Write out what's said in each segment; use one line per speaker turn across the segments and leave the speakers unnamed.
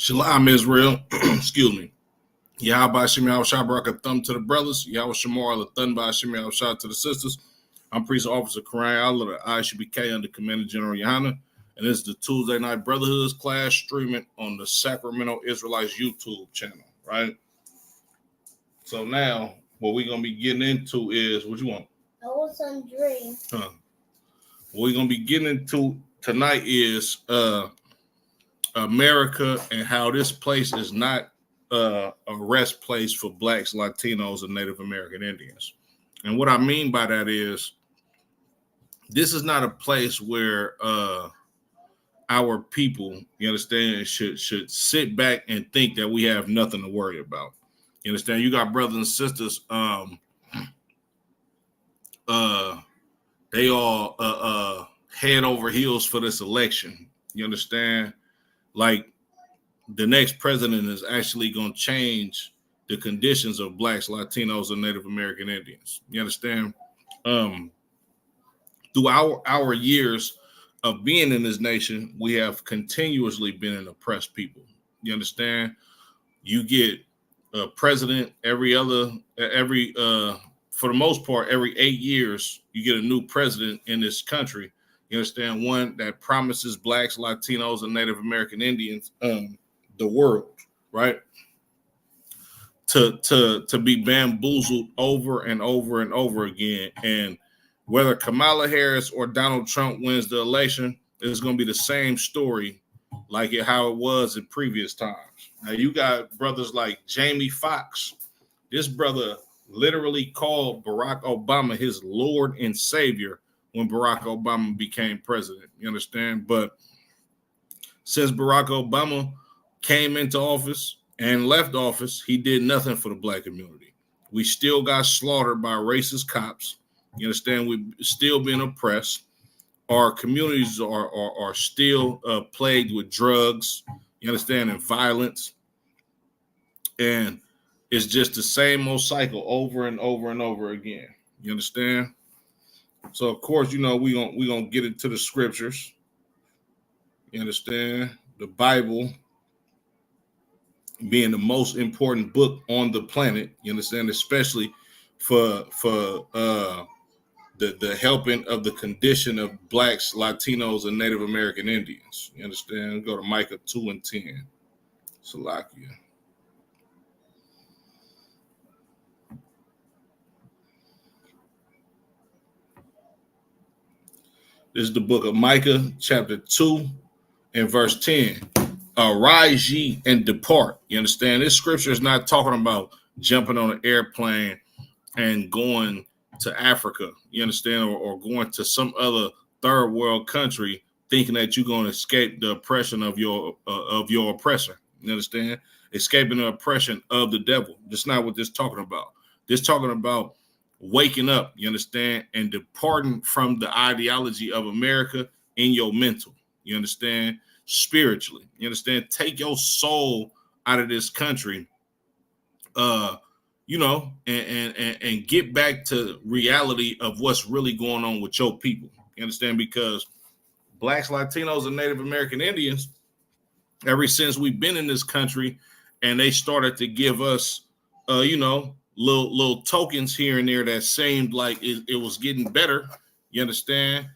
Shalom Israel. Excuse me. Yahweh Shem Yahweh Barak a thumb to the brothers. Yahweh Shemar a thumb by Shem Yahweh to the sisters. I'm Priest Officer Karan Allah, the ISHBK under Commander General Yohana. And this is the Tuesday Night Brotherhoods class streaming on the Sacramento Israelites YouTube channel, right? So now what we're going to be getting into is, what you want?
I want some drink.
What we're going to be getting into tonight is America and how this place is not a rest place for Blacks, Latinos, and Native American Indians. And what I mean by that is this is not a place where our people, you understand, should sit back and think that we have nothing to worry about. You understand? You got brothers and sisters, they all head over heels for this election. You understand? Like the next president is actually going to change the conditions of Blacks, Latinos, and Native American Indians. You understand? Through our years of being in this nation, we have continuously been an oppressed people. You understand? You get a president for the most part, every 8 years, you get a new president in this country. You understand? One that promises Blacks, Latinos, and Native American Indians the world, right? To be bamboozled over and over and over again. And whether Kamala Harris or Donald Trump wins the election, it's going to be the same story like how it was in previous times. Now, you got brothers like Jamie Foxx. This brother literally called Barack Obama his Lord and Savior when Barack Obama became president. You understand? But since Barack Obama came into office and left office, he did nothing for the Black community. We still got slaughtered by racist cops. You understand? We've still been oppressed. Our communities are still plagued with drugs, you understand, and violence. And it's just the same old cycle over and over and over again. You understand? So, of course, you know, we're gonna get into the scriptures. You understand? The Bible being the most important book on the planet, you understand, especially for the helping of the condition of Blacks, Latinos, and Native American Indians. You understand? Go to Micah 2:10. Salakia. This is the book of Micah, chapter 2 and verse 10. Arise ye and depart. You understand? This scripture is not talking about jumping on an airplane and going to Africa, you understand, or going to some other third world country thinking that you're going to escape the oppression of your oppressor. You understand? Escaping the oppression of the devil. That's not what this talking about. This talking about waking up, you understand, and departing from the ideology of America in your mental. You understand? Spiritually. You understand? Take your soul out of this country, you know, and get back to reality of what's really going on with your people. You understand? Because Blacks, Latinos, and Native American Indians, ever since we've been in this country and they started to give us, you know, little tokens here and there that seemed like it was getting better. You understand?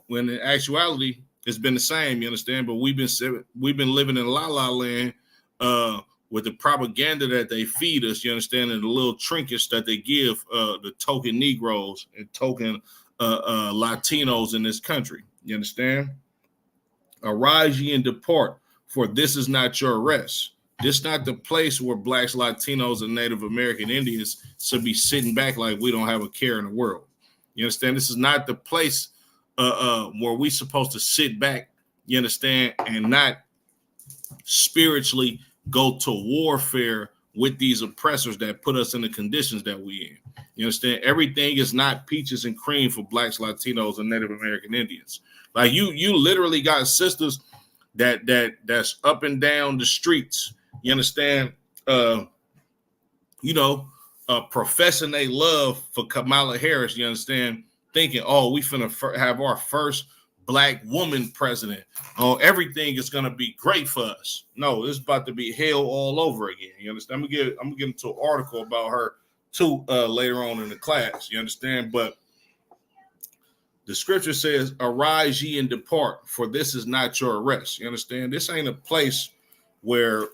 When in actuality, it's been the same. You understand? But we've been living in la la land with the propaganda that they feed us. You understand? And the little trinkets that they give the token Negroes and token Latinos in this country. You understand? Arise ye and depart, for this is not your rest. This is not the place where Blacks, Latinos, and Native American Indians should be sitting back like we don't have a care in the world. You understand? This is not the place where we supposed to sit back, you understand, and not spiritually go to warfare with these oppressors that put us in the conditions that we in. You understand? Everything is not peaches and cream for Blacks, Latinos, and Native American Indians. Like you literally got sisters that's up and down the streets. You understand? You know, professing they love for Kamala Harris. You understand? Thinking, oh, we finna have our first black woman president. Oh, everything is gonna be great for us. No, it's about to be hell all over again. You understand? I'm gonna get into an article about her too later on in the class. You understand? But the scripture says, "Arise ye and depart, for this is not your rest." You understand? This ain't a place where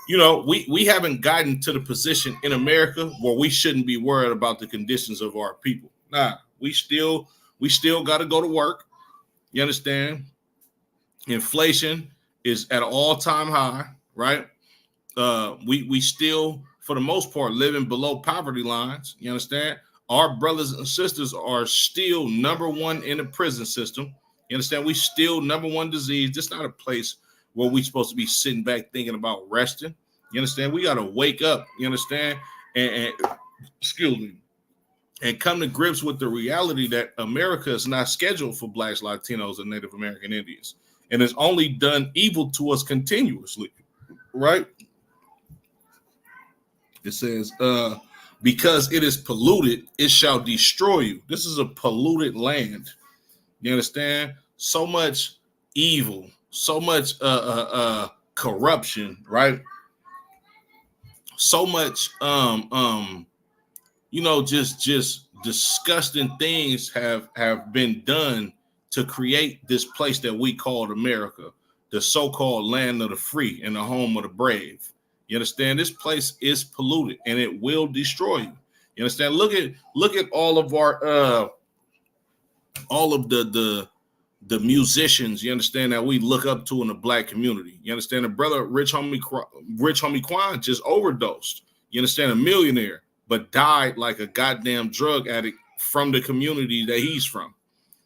we haven't gotten to the position in America where we shouldn't be worried about the conditions of our people. Nah, we still got to go to work. You understand? Inflation is at an all-time high, right? We still, for the most part, living below poverty lines. You understand? Our brothers and sisters are still number one in the prison system. You understand? We still number one disease. This is not a place where we supposed to be sitting back thinking about resting. You understand? We got to wake up. You understand? And excuse me, and come to grips with the reality that America is not scheduled for Blacks, Latinos, and Native American Indians, and it's only done evil to us continuously. Right? It says, because it is polluted, it shall destroy you. This is a polluted land. You understand? So much evil, so much corruption, right? So much just disgusting things have been done to create this place that we called America, the so-called land of the free and the home of the brave. You understand? This place is polluted and it will destroy you. You understand? Look at all of our all of the musicians, you understand, that we look up to in the black community. You understand? The brother Rich Homie Quan just overdosed. You understand? A millionaire, but died like a goddamn drug addict from the community that he's from.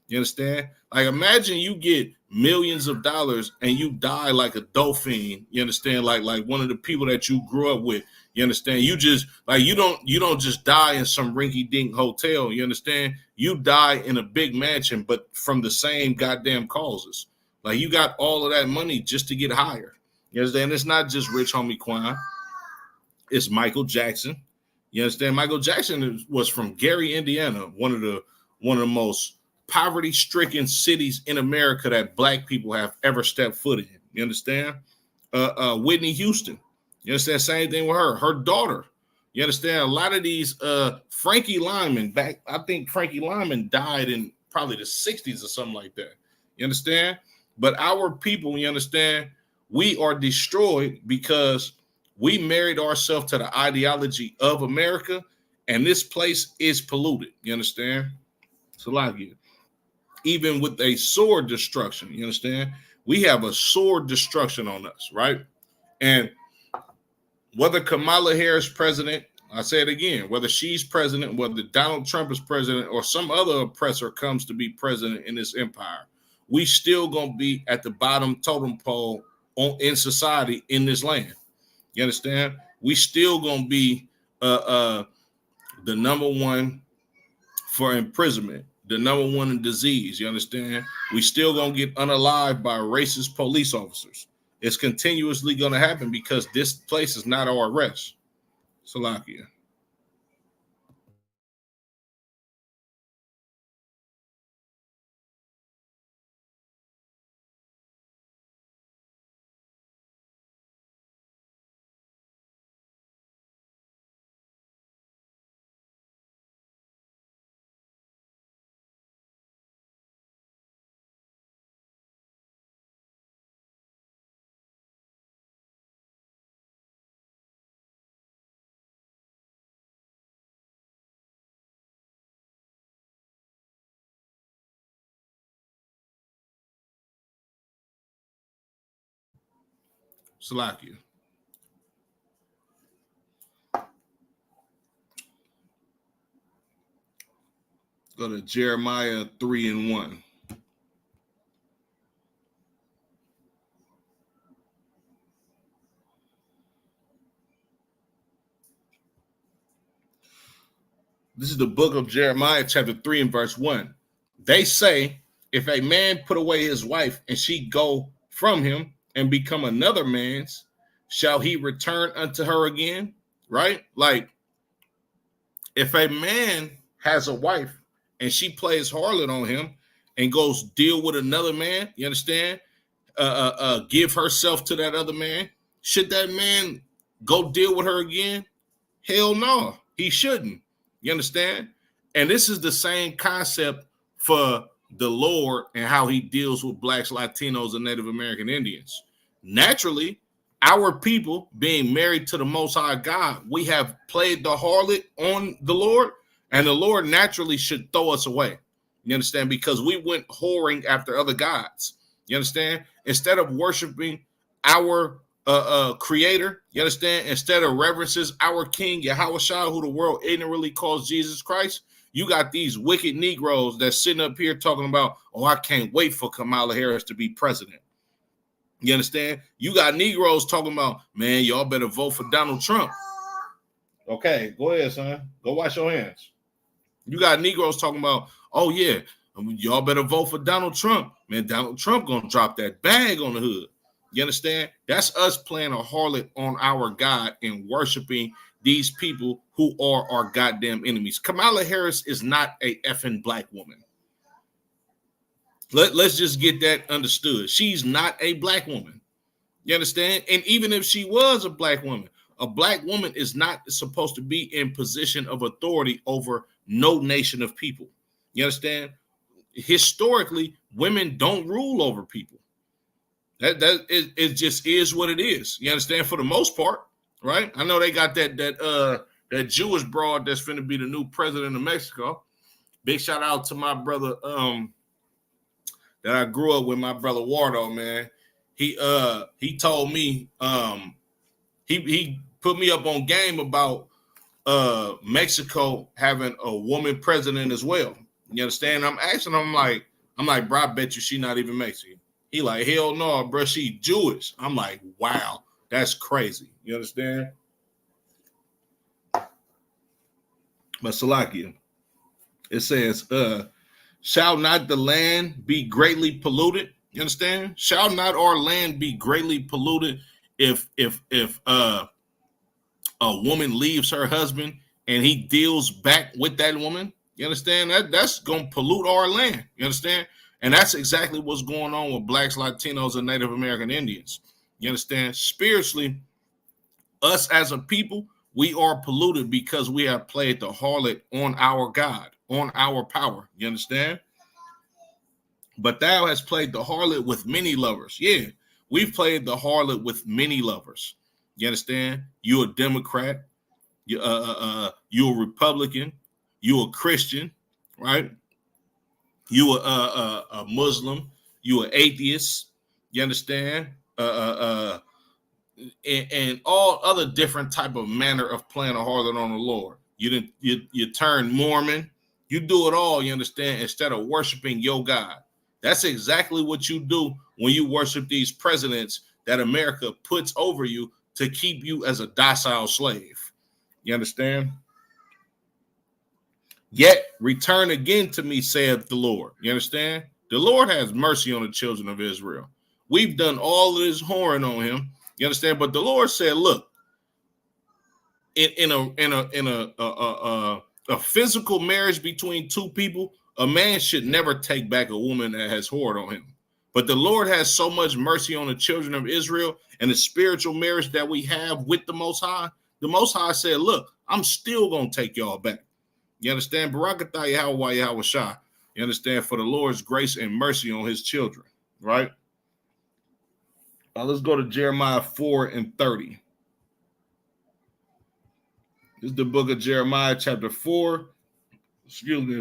You understand? Like, imagine you get millions of dollars and you die like a dolphin. You understand? Like one of the people that you grew up with. You understand? You just like you don't just die in some rinky-dink hotel. You understand? You die in a big mansion, but from the same goddamn causes. Like, you got all of that money just to get higher. You understand? It's not just Rich Homie Quan. It's Michael Jackson. You understand? Michael Jackson was from Gary, Indiana, one of the most poverty-stricken cities in America that black people have ever stepped foot in. You understand? Whitney Houston. You understand? Same thing with her daughter. You understand? A lot of these Frankie Lyman, I think Frankie Lyman died in probably the 60s or something like that. You understand? But our people, you understand, we are destroyed because we married ourselves to the ideology of America, and this place is polluted. You understand? It's a lot of you. Even with a sword destruction, you understand? We have a sword destruction on us, right? And whether Kamala Harris president, I say it again, whether she's president, whether Donald Trump is president, or some other oppressor comes to be president in this empire, we still gonna be at the bottom totem pole in society in this land. You understand? We still gonna be the number one for imprisonment, the number one in disease. You understand? We still gonna get unalived by racist police officers. It's continuously gonna happen because this place is not our rest. Salakia. Salakia. Go to Jeremiah 3:1. This is the book of Jeremiah, chapter 3 and verse 1. They say, if a man put away his wife and she go from him and become another man's, shall he return unto her again? Right? Like, if a man has a wife and she plays harlot on him and goes deal with another man, you understand? Give herself to that other man, should that man go deal with her again? Hell no, he shouldn't. You understand? And this is the same concept for the Lord and how he deals with blacks, Latinos, and Native American Indians. Naturally, our people being married to the Most High God, we have played the harlot on the Lord, and the Lord naturally should throw us away. You understand? Because we went whoring after other gods. You understand? Instead of worshiping our creator, you understand? Instead of reverences our King Yahushua, who the world ignorantly calls Jesus Christ, you got these wicked Negroes that's sitting up here talking about, oh, I can't wait for Kamala Harris to be president. You understand? You got Negroes talking about, man, y'all better vote for Donald Trump. Okay, go ahead, son. Go wash your hands. You got Negroes talking about, oh, yeah, y'all better vote for Donald Trump. Man, Donald Trump going to drop that bag on the hood. You understand? That's us playing a harlot on our God and worshiping these people who are our goddamn enemies. Kamala Harris is not a effing black woman. Let's just get that understood. She's not a black woman. You understand? And even if she was a black woman is not supposed to be in position of authority over no nation of people. You understand? Historically, women don't rule over people. It just is what it is. You understand? For the most part, right? I know they got that Jewish broad that's finna be the new president of Mexico. Big shout out to my brother that I grew up with, my brother Wardo, man. He told me he put me up on game about Mexico having a woman president as well. You understand? I'm asking him, I'm like, bro, I bet you she not even Mexican. He like, hell no, bro, she Jewish. I'm like, wow, that's crazy. You understand? But Salakia, it says, shall not the land be greatly polluted? You understand? Shall not our land be greatly polluted if a woman leaves her husband and he deals back with that woman? You understand? That's going to pollute our land. You understand? And that's exactly what's going on with blacks, Latinos, and Native American Indians. You understand? Spiritually, us as a people, we are polluted because we have played the harlot on our God, on our power. You understand? But thou hast played the harlot with many lovers. Yeah, we've played the harlot with many lovers. You understand? You're a Democrat. You're a Republican. You're a Christian, right? You a Muslim, you an atheist, you understand? And all other different type of manner of playing a harlot on the Lord. You turn Mormon, you do it all, you understand, instead of worshiping your God. That's exactly what you do when you worship these presidents that America puts over you to keep you as a docile slave. You understand? Yet return again to me, saith the Lord. You understand? The Lord has mercy on the children of Israel. We've done all of this whoring on him. You understand? But the Lord said, look, in a physical marriage between two people, a man should never take back a woman that has whored on him. But the Lord has so much mercy on the children of Israel and the spiritual marriage that we have with the Most High. The Most High said, look, I'm still going to take y'all back. You understand? Barakatah Yahweh Yahushua. You understand? For the Lord's grace and mercy on his children, right? Let's go to Jeremiah 4:30. This is the book of Jeremiah, chapter 4,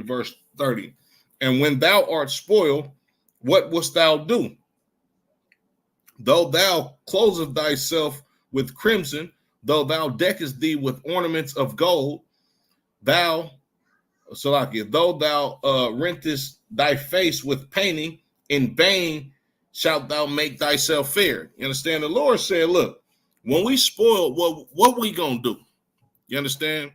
verse 30. And when thou art spoiled, what wouldst thou do? Though thou closest thyself with crimson, though thou deckest thee with ornaments of gold, though thou rentest thy face with painting, in vain shalt thou make thyself fair. You understand? The Lord said, look, when we spoil, what we gonna do? You understand?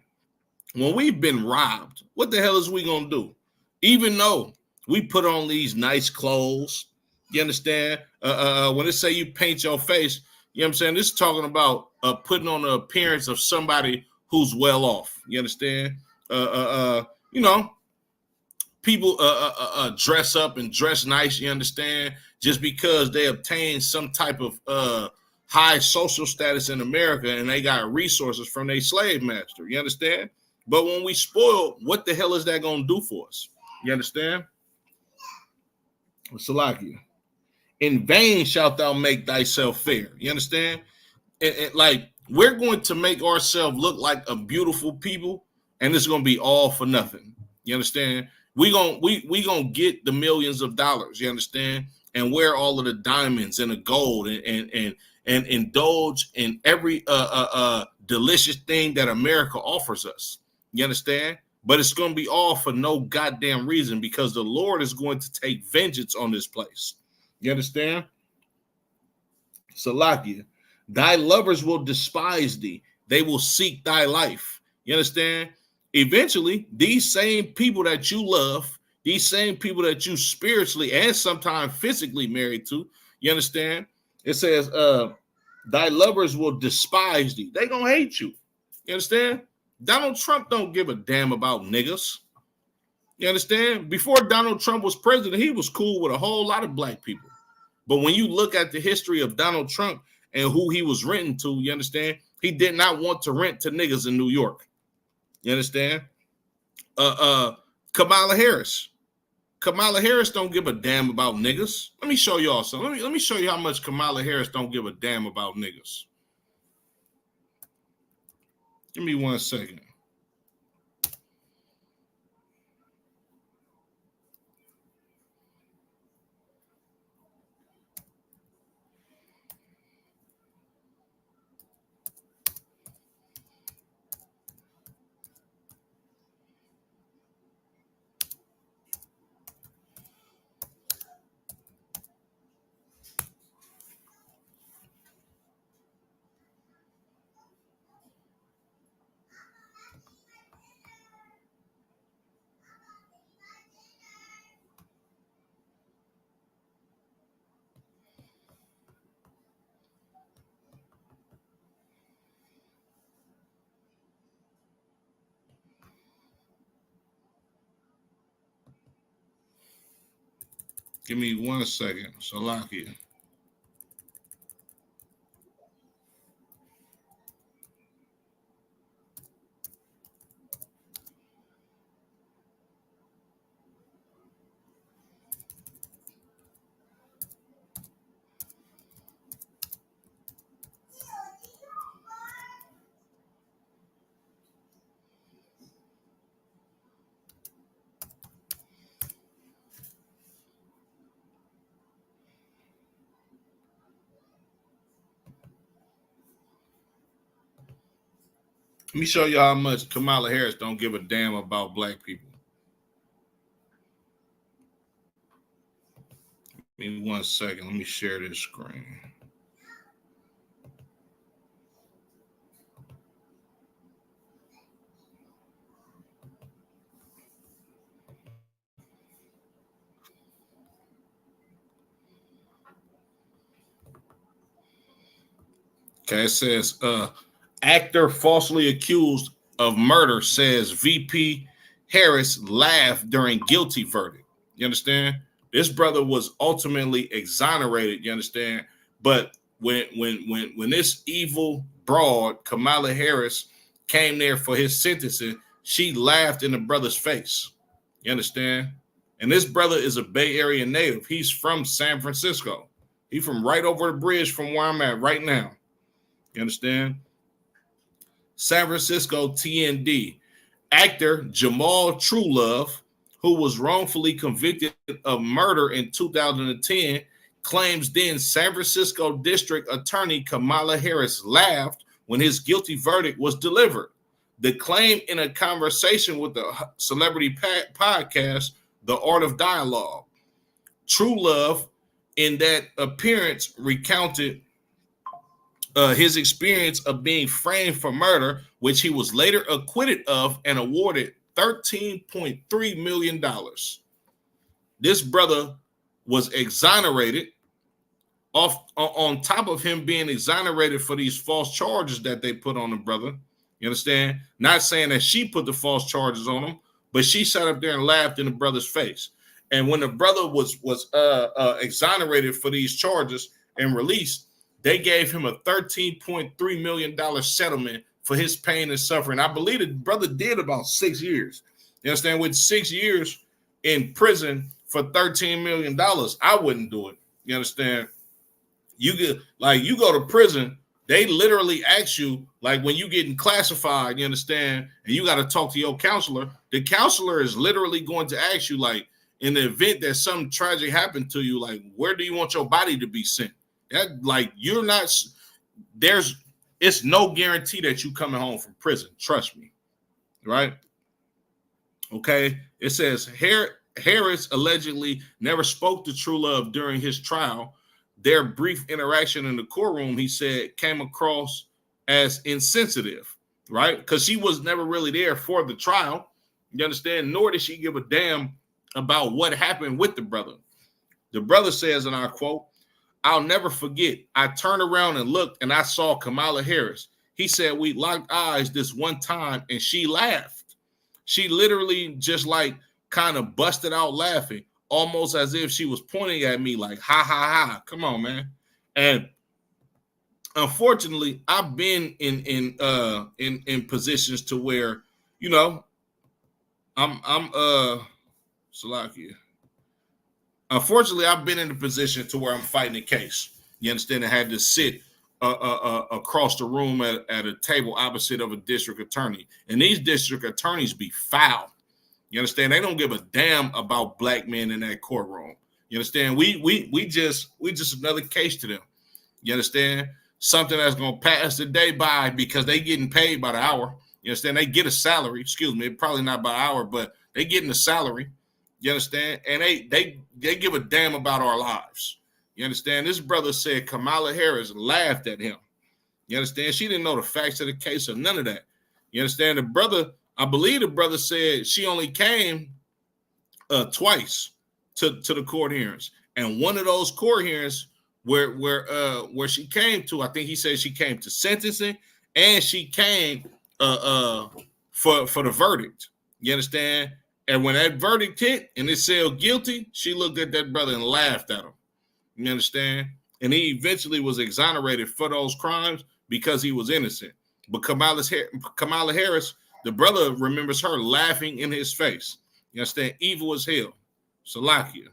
When we've been robbed, what the hell is we gonna do? Even though we put on these nice clothes, you understand? When they say you paint your face, you know what I'm saying? This is talking about putting on the appearance of somebody who's well off. You understand? You know, people dress up and dress nice, you understand, just because they obtain some type of high social status in America and they got resources from their slave master, you understand? But when we spoil, what the hell is that going to do for us? You understand? Salakia. In vain shalt thou make thyself fair. You understand? And like, we're going to make ourselves look like a beautiful people, and it's going to be all for nothing. You understand? We gonna get the millions of dollars. You understand? And wear all of the diamonds and the gold and indulge in every delicious thing that America offers us. You understand? But it's going to be all for no goddamn reason, because the Lord is going to take vengeance on this place. You understand? Salakia, thy lovers will despise thee. They will seek thy life. You understand? Eventually, these same people that you love, these same people that you spiritually and sometimes physically married to, you understand? It says, thy lovers will despise thee. They gonna hate you. You understand? Donald Trump don't give a damn about niggas. You understand? Before Donald Trump was president, he was cool with a whole lot of black people. But when you look at the history of Donald Trump and who he was renting to, you understand? He did not want to rent to niggas in New York. You understand? Kamala Harris. Kamala Harris don't give a damn about niggas. Let me show y'all something. Let me show you how much Kamala Harris don't give a damn about niggas. Give me 1 second. Give me 1 second. Salakia. Let me show you how much Kamala Harris don't give a damn about black people. Give me 1 second. Let me share this screen. Okay, it says, actor falsely accused of murder says VP Harris laughed during guilty verdict. You understand? This brother was ultimately exonerated. You understand? But when this evil broad Kamala Harris came there for his sentencing, she laughed in the brother's face. You understand? And this brother is a Bay Area native. He's from San Francisco. He's from right over the bridge from where I'm at right now. You understand? San Francisco TND. Actor Jamal Truelove, who was wrongfully convicted of murder in 2010, claims then San Francisco District Attorney Kamala Harris laughed when his guilty verdict was delivered. The claim in a conversation with the celebrity podcast, The Art of Dialogue. Truelove, in that appearance, recounted his experience of being framed for murder, which he was later acquitted of and awarded $13.3 million. This brother was exonerated on top of him being exonerated for these false charges that they put on the brother. You understand? Not saying that she put the false charges on him, but she sat up there and laughed in the brother's face. And when the brother was exonerated for these charges and released, they gave him a $13.3 million settlement for his pain and suffering. I believe the brother did about 6 years. You understand? With 6 years in prison for $13 million, I wouldn't do it. You understand? You go to prison, they literally ask you, like when you getting classified, you understand, and you got to talk to your counselor. The counselor is literally going to ask you, like, in the event that something tragic happened to you, like, where do you want your body to be sent? That, like, you're not, it's no guarantee that you coming home from prison. Trust me. Right? Okay. It says Harris allegedly never spoke to True Love during his trial. Their brief interaction in the courtroom, he said, came across as insensitive, right? Because she was never really there for the trial. You understand? Nor did she give a damn about what happened with the brother. The brother says, and I quote, "I'll never forget. I turned around and looked and I saw Kamala Harris. He said we locked eyes this one time and she laughed. She literally just like kind of busted out laughing, almost as if she was pointing at me like, ha, ha, ha. Come on, man." And unfortunately, I've been in positions to where, you know, I'm Salakia. Unfortunately, I've been in a position to where I'm fighting a case. You understand? I had to sit across the room at a table opposite of a district attorney. And these district attorneys be foul. You understand? They don't give a damn about black men in that courtroom. You understand? We just another case to them. You understand? Something that's gonna pass the day by because they getting paid by the hour. You understand? They get a salary. Excuse me, probably not by hour, but they getting a salary. You understand? And they give a damn about our lives. You understand? This brother said Kamala Harris laughed at him. You understand? She didn't know the facts of the case or none of that. You understand? The brother, I believe the brother said she only came twice to the court hearings. And one of those court hearings where she came to, I think he said she came to sentencing and she came for the verdict. You understand? And when that verdict hit and it said guilty, she looked at that brother and laughed at him. You understand? And he eventually was exonerated for those crimes because he was innocent. But Kamala Harris, the brother remembers her laughing in his face. You understand? Evil as hell. Salakia.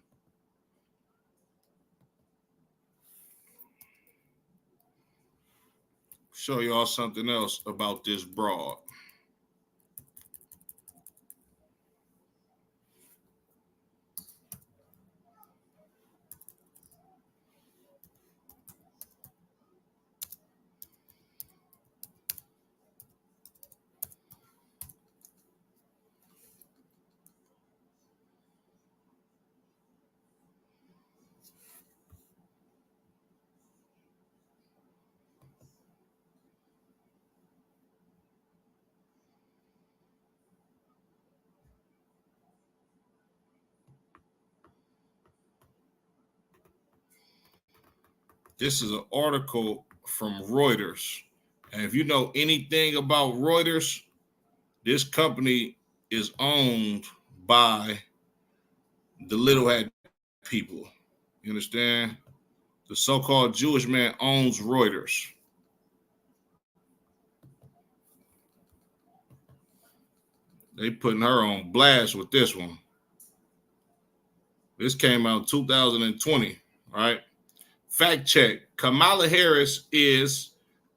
Show y'all something else about this broad. This is an article from Reuters. And if you know anything about Reuters, this company is owned by the little hat people. You understand? The so-called Jewish man owns Reuters. They putting her on blast with this one. This came out 2020, right? Fact check. Kamala Harris is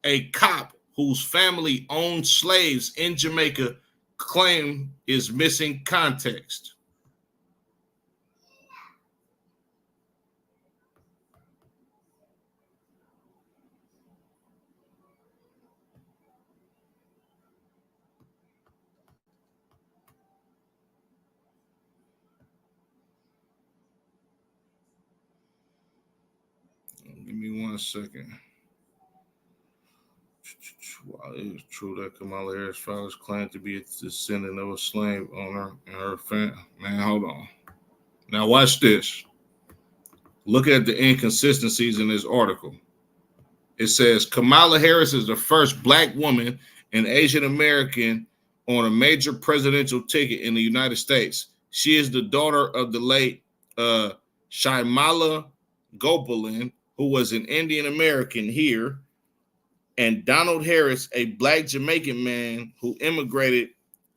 a cop whose family owned slaves in Jamaica, claim is missing context. Give me 1 second. While it is true that Kamala Harris fathers claimed to be a descendant of a slave owner and her family. Man, hold on. Now watch this. Look at the inconsistencies in this article. It says Kamala Harris is the first black woman and Asian American on a major presidential ticket in the United States. She is the daughter of the late Shaimala Gopalin, who was an Indian American here, and Donald Harris, a black Jamaican man who immigrated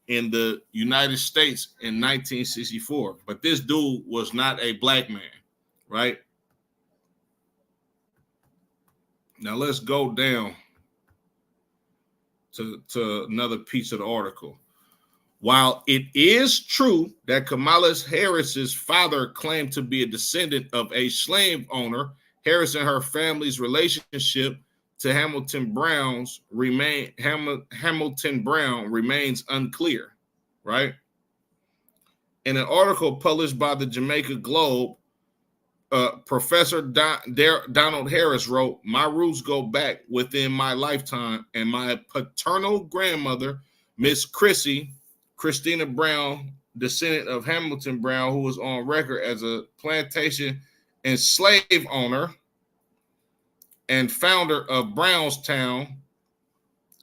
in the United States in 1964. But this dude was not a black man, right? Now let's go down to another piece of the article. While it is true that Kamala Harris's father claimed to be a descendant of a slave owner, Harris and her family's relationship to Hamilton Brown remains unclear, right? In an article published by the Jamaica Globe, Professor Donald Harris wrote, "My roots go back within my lifetime, and my paternal grandmother, Miss Christina Brown, descendant of Hamilton Brown, who was on record as a plantation and slave owner and founder of Brownstown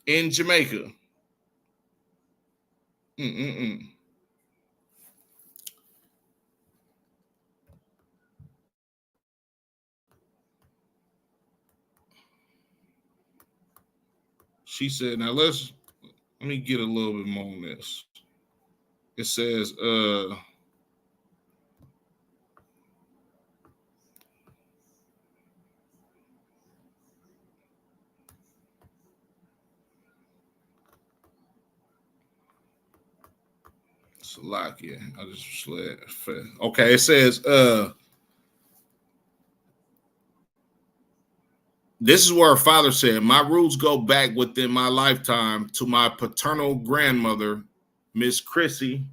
in Jamaica." She said, now let me get a little bit more on this. It says, Slovakia. I just slid. Okay, it says, this is where her father said, "My roots go back within my lifetime to my paternal grandmother, Miss Chrissy,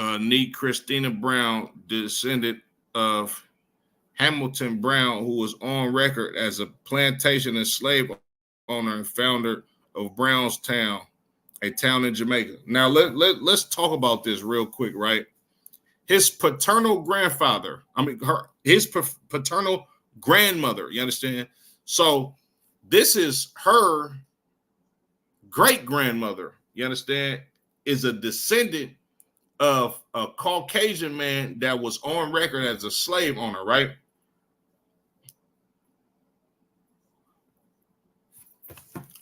nee Christina Brown, descendant of Hamilton Brown, who was on record as a plantation and slave owner and founder of Brownstown, a town in Jamaica." Now, let's talk about this real quick, right? His paternal grandfather, his paternal grandmother, you understand? So this is her great grandmother, you understand, is a descendant of a Caucasian man that was on record as a slave owner, right?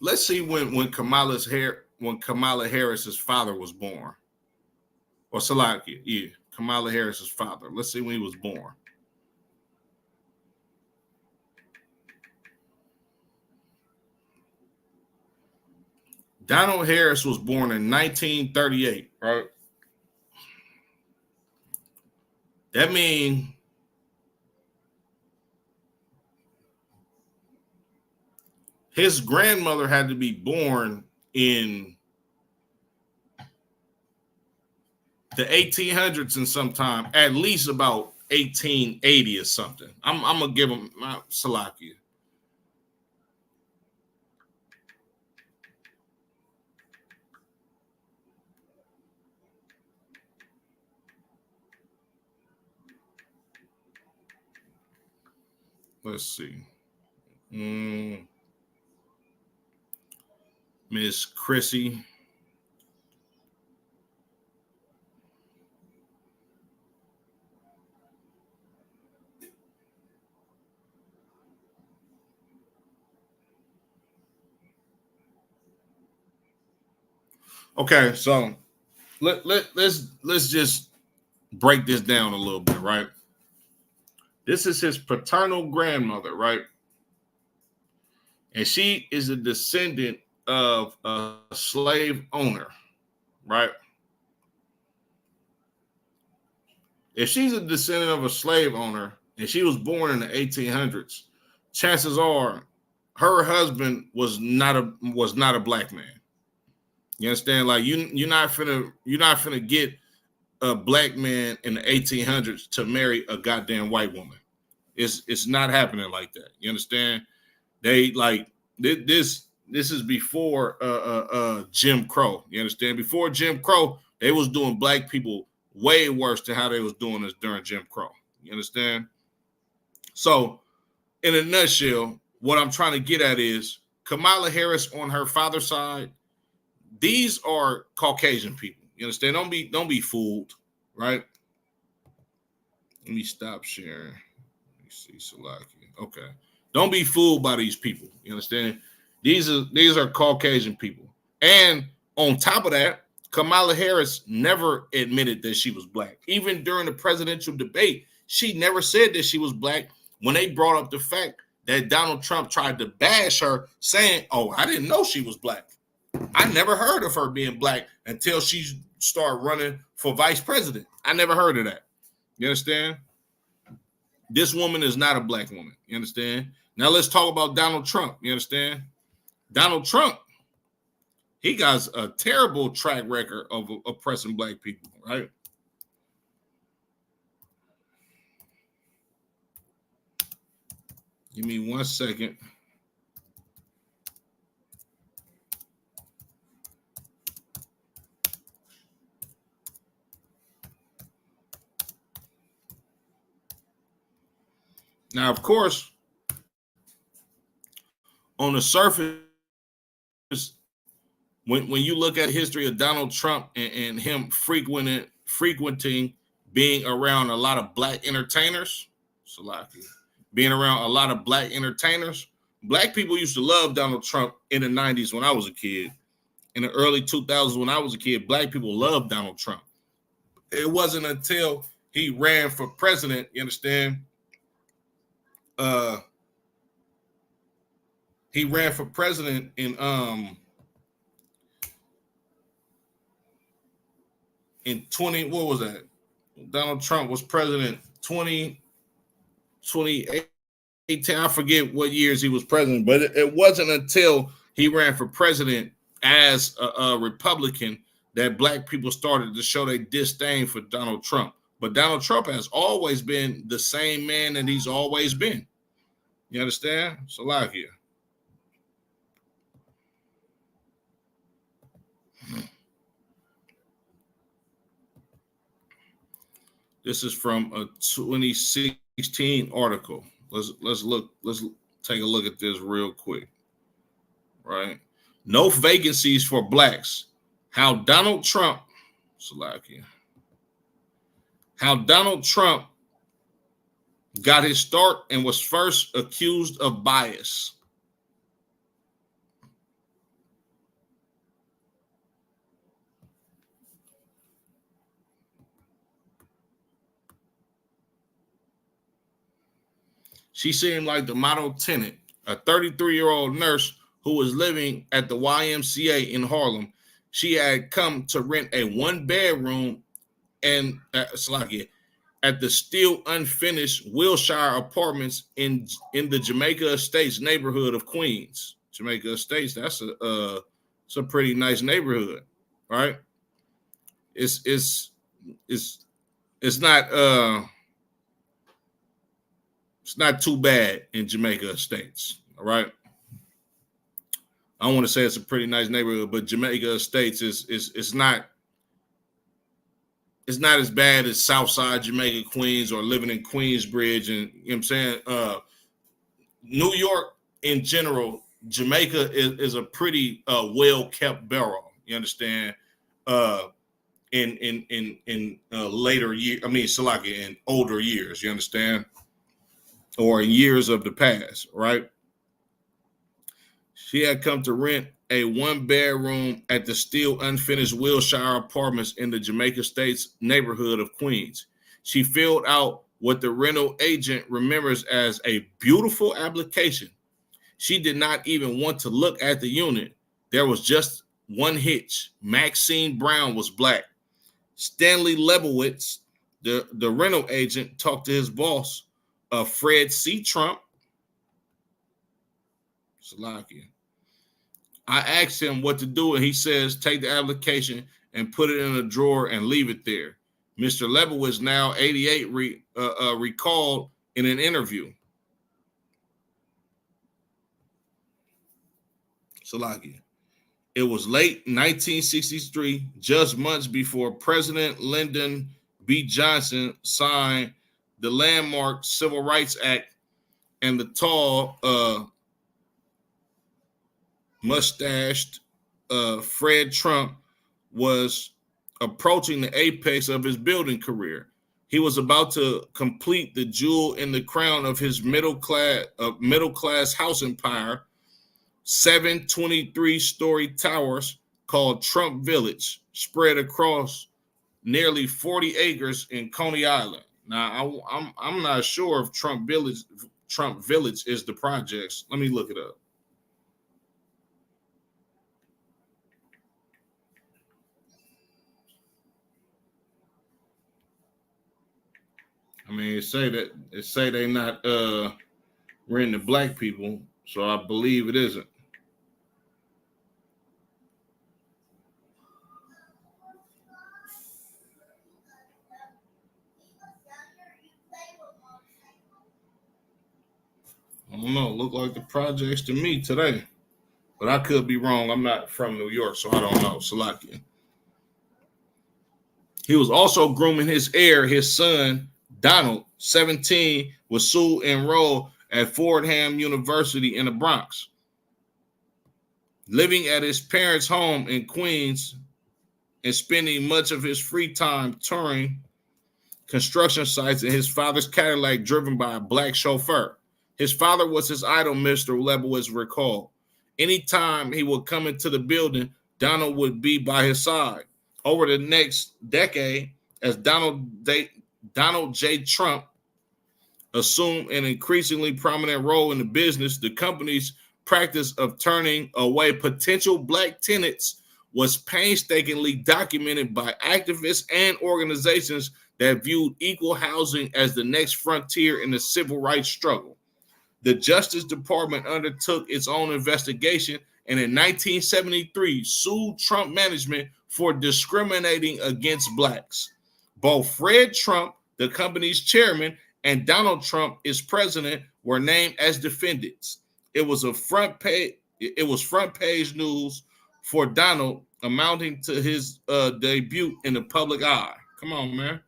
Let's see when Kamala Harris's father was born. Or Salakia, yeah, Kamala Harris's father. Let's see when he was born. Donald Harris was born in 1938, right? That means his grandmother had to be born in the 1800s and sometime, at least about 1880 or something. I'm gonna give him Salakia. Let's see. Miss Chrissy. Okay, so let's just break this down a little bit, right? This is his paternal grandmother, right? And she is a descendant of a slave owner, right? If she's a descendant of a slave owner and she was born in the 1800s, chances are her husband was not a black man. You understand? Like you're not finna get a black man in the 1800s to marry a goddamn white woman. It's not happening like that. You understand? They like this is before Jim Crow. You understand? Before Jim Crow, they was doing black people way worse than how they was doing us during Jim Crow. You understand? So, in a nutshell, what I'm trying to get at is Kamala Harris on her father's side these are Caucasian people. You understand? Don't be fooled, right? Let me stop sharing. Let me see, Salaki. Okay. Don't be fooled by these people. You understand? These are Caucasian people. And on top of that, Kamala Harris never admitted that she was black. Even during the presidential debate, she never said that she was black when they brought up the fact that Donald Trump tried to bash her, saying, "Oh, I didn't know she was black. I never heard of her being black until she started running for vice president. I never heard of that." You understand? This woman is not a black woman. You understand? Now let's talk about Donald Trump. You understand? Donald Trump, he got a terrible track record of oppressing black people, right? Give me 1 second. Now, of course, on the surface, when you look at the history of Donald Trump and him frequenting being around a lot of black entertainers, being around a lot of black entertainers, black people used to love Donald Trump in the 90s when I was a kid. In the early 2000s when I was a kid, black people loved Donald Trump. It wasn't until he ran for president, you understand? He ran for president in 20, what was that? Donald Trump was president 2018. I forget what years he was president, but it wasn't until he ran for president as a Republican that black people started to show their disdain for Donald Trump. But Donald Trump has always been the same man that he's always been. You understand? Salakia. This is from a 2016 article. Let's take a look at this real quick. Right? No vacancies for blacks. How Donald Trump got his start and was first accused of bias. She seemed like the model tenant, a 33-year-old nurse who was living at the YMCA in Harlem. She had come to rent a one-bedroom and at the still unfinished Wilshire Apartments in the Jamaica Estates neighborhood of Queens. Jamaica Estates, it's a pretty nice neighborhood, right? It's not it's not too bad in Jamaica Estates, all right? I don't want to say it's a pretty nice neighborhood, but Jamaica Estates is not as bad as Southside Jamaica, Queens, or living in Queensbridge. And you know what I'm saying? New York in general, Jamaica is a pretty well-kept borough. You understand? In later years, in older years, you understand? Or in years of the past, right? She had come to rent a one-bedroom at the still unfinished Wilshire Apartments in the Jamaica Estates neighborhood of Queens. She filled out what the rental agent remembers as a beautiful application. She did not even want to look at the unit. There was just one hitch. Maxine Brown was black. Stanley Lebowitz, the rental agent, talked to his boss, Fred C. Trump. Salakia. I asked him what to do, and he says, take the application and put it in a drawer and leave it there. Mr. Lebowitz, now 88, recalled in an interview. Salakia. It was late 1963, just months before President Lyndon B. Johnson signed the landmark Civil Rights Act, and the tall, mustached Fred Trump was approaching the apex of his building career. He was about to complete the jewel in the crown of his middle class house empire, 7 23-story towers called Trump Village, spread across nearly 40 acres in Coney Island. Now, I'm not sure if Trump Village is the projects. Let me look it up. I mean, it say they not renting to black people, so I believe it isn't. I don't know. Look like the projects to me today, but I could be wrong. I'm not from New York, so I don't know. Salakia. He was also grooming his heir, his son, Donald, 17, was soon enrolled at Fordham University in the Bronx. Living at his parents' home in Queens and spending much of his free time touring construction sites in his father's Cadillac driven by a black chauffeur. His father was his idol, Mr. Lebowitz recalled. Anytime he would come into the building, Donald would be by his side. Over the next decade, as Donald J. Trump assumed an increasingly prominent role in the business, the company's practice of turning away potential black tenants was painstakingly documented by activists and organizations that viewed equal housing as the next frontier in the civil rights struggle. The Justice Department undertook its own investigation and in 1973 sued Trump management for discriminating against blacks. Both Fred Trump, the company's chairman, and Donald Trump, its president, were named as defendants. It was front page news for Donald, amounting to his debut in the public eye. Come on, man.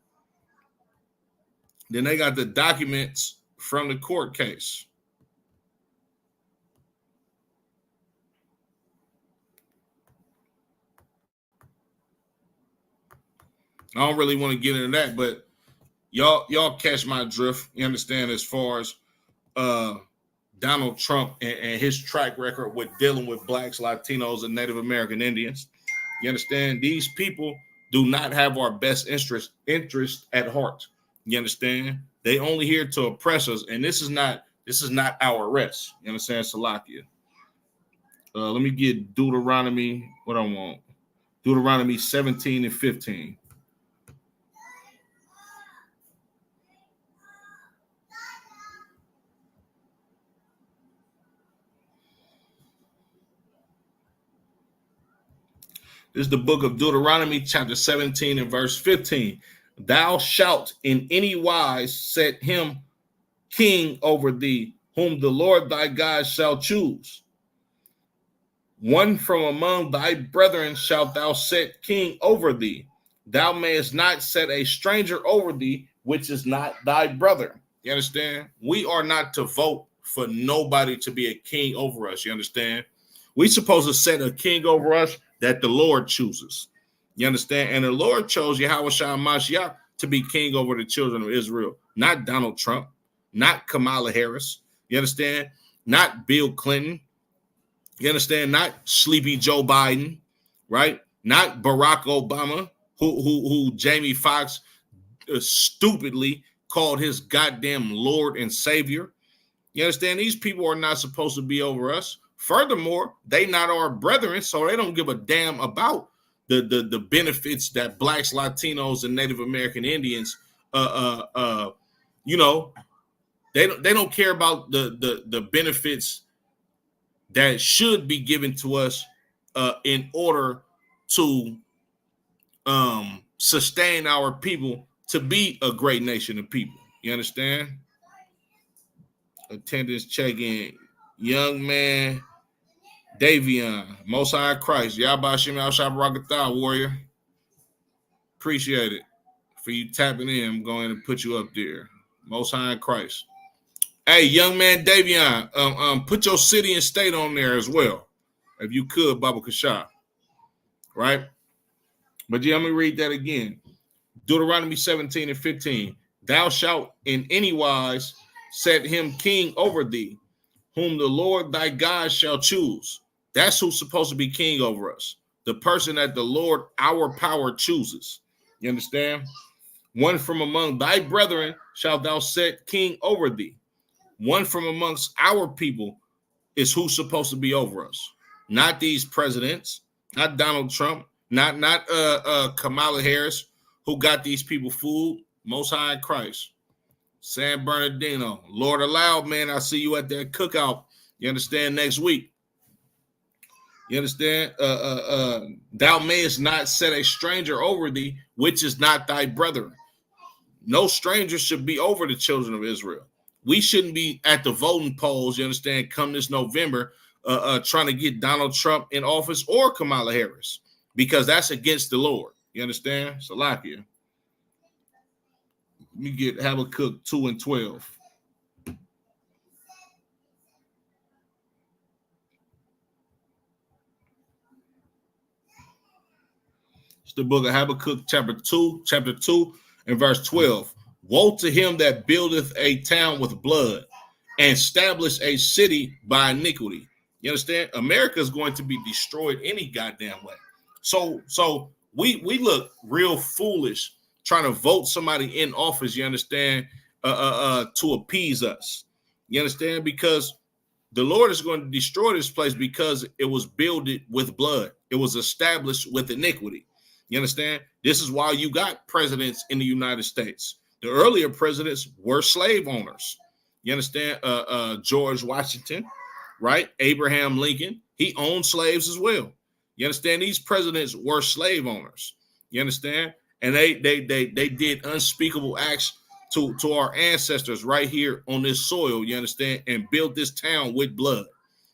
Then they got the documents from the court case. I don't really want to get into that, but y'all catch my drift. You understand, as far as Donald Trump and his track record with dealing with blacks, Latinos, and Native American Indians. You understand? These people do not have our best interest at heart. You understand? They only here to oppress us, and this is not our rest. You understand, Salakia? Let me get Deuteronomy. What I want? Deuteronomy 17 and 15. This is the book of Deuteronomy, chapter 17 and verse 15. Thou shalt in any wise set him king over thee, whom the Lord thy God shall choose. One from among thy brethren shalt thou set king over thee. Thou mayest not set a stranger over thee, which is not thy brother. You understand? We are not to vote for nobody to be a king over us. You understand? We supposed to set a king over us that the Lord chooses. You understand? And the Lord chose Yahushua Mashiach to be king over the children of Israel, not Donald Trump, not Kamala Harris. You understand? Not Bill Clinton. You understand? Not sleepy Joe Biden, right? Not Barack Obama, who Jamie Foxx stupidly called his goddamn Lord and Savior. You understand? These people are not supposed to be over us. Furthermore, they not our brethren, so they don't give a damn about the benefits that blacks, Latinos, and Native American Indians, you know, they don't care about the benefits that should be given to us in order to sustain our people to be a great nation of people. You understand? Attendance check-in. Young man Davion, Most High Christ, Yahba Shem Al Shabbarakatah, warrior. Appreciate it for you tapping in. I'm going to put you up there. Most High Christ. Hey, young man Davion, put your city and state on there as well, if you could, Baba Kasha. right? But yeah, let me read that again. Deuteronomy 17 and 15. Thou shalt in any wise set him king over thee, whom the Lord thy God shall choose. That's who's supposed to be king over us. The person that the Lord, our power, chooses. You understand? One from among thy brethren shalt thou set king over thee. One from amongst our people is who's supposed to be over us. Not these presidents, not Donald Trump, not Kamala Harris, who got these people fooled. Most High in Christ. San Bernardino. Lord allowed, man, I'll see you at that cookout. You understand? Next week. You understand? Thou mayest not set a stranger over thee, which is not thy brethren. No stranger should be over the children of Israel. We shouldn't be at the voting polls, you understand, come this November, trying to get Donald Trump in office or Kamala Harris, because that's against the Lord. You understand? Salakia. Let me get Habakkuk 2 and 12. It's the book of Habakkuk, chapter 2, and verse 12. Woe to him that buildeth a town with blood and establish a city by iniquity. You understand? America is going to be destroyed any goddamn way. So we look real foolish trying to vote somebody in office, you understand, to appease us. You understand? Because the Lord is going to destroy this place because it was builded with blood. It was established with iniquity. You understand? This is why you got presidents in the United States. The earlier presidents were slave owners. You understand? George Washington, right? Abraham Lincoln, he owned slaves as well. You understand? These presidents were slave owners. You understand? And they did unspeakable acts to our ancestors right here on this soil, you understand, and built this town with blood.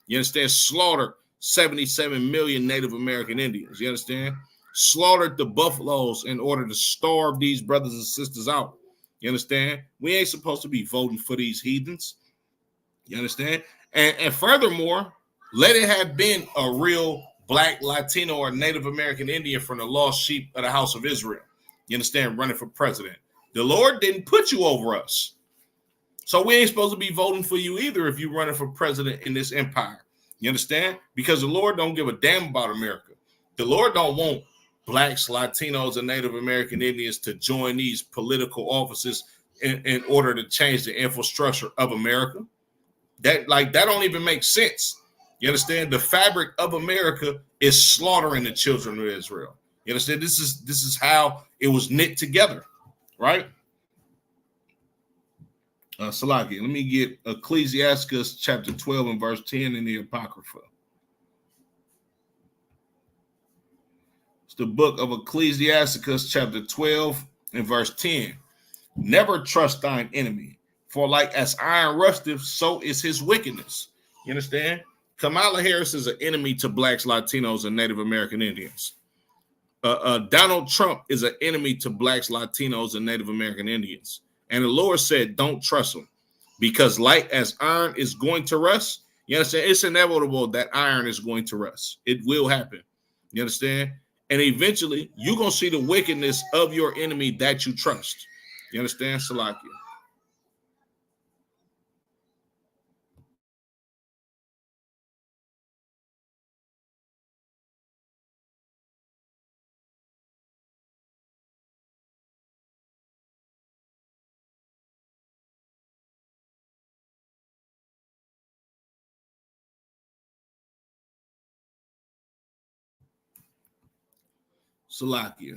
You understand? Slaughtered 77 million Native American Indians. You understand? Slaughtered the buffaloes in order to starve these brothers and sisters out. You understand? We ain't supposed to be voting for these heathens. You understand? And furthermore, let it have been a real Black, Latino, or Native American Indian from the lost sheep of the house of Israel. You understand? Running for president. The Lord didn't put you over us. So we ain't supposed to be voting for you either if you're running for president in this empire. You understand? Because the Lord don't give a damn about America. The Lord don't want Blacks, Latinos, and Native American Indians to join these political offices in order to change the infrastructure of America. That don't even make sense. You understand? The fabric of America is slaughtering the children of Israel. You understand? This is how it was knit together, right? Salaki, let me get Ecclesiastes chapter 12 and verse 10 in the Apocrypha. It's the book of Ecclesiastes chapter 12 and verse 10. Never trust thine enemy, for like as iron rusteth, so is his wickedness. You understand? Kamala Harris is an enemy to Blacks, Latinos, and Native American Indians. Donald Trump is an enemy to Blacks, Latinos, and Native American Indians. And the Lord said, don't trust them, because like as iron is going to rust, you understand? It's inevitable that iron is going to rust. It will happen. You understand? And eventually, you're going to see the wickedness of your enemy that you trust. You understand? Salakia. Salakia.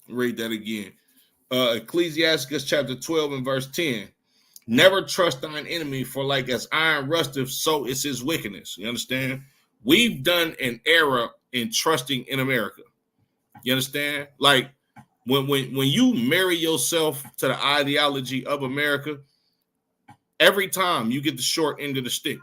Read that again. Ecclesiastes chapter 12 and verse 10. Never trust thine enemy, for like as iron rusteth, so is his wickedness. You understand? We've done an error in trusting in America. You understand? Like when you marry yourself to the ideology of America, every time you get the short end of the stick.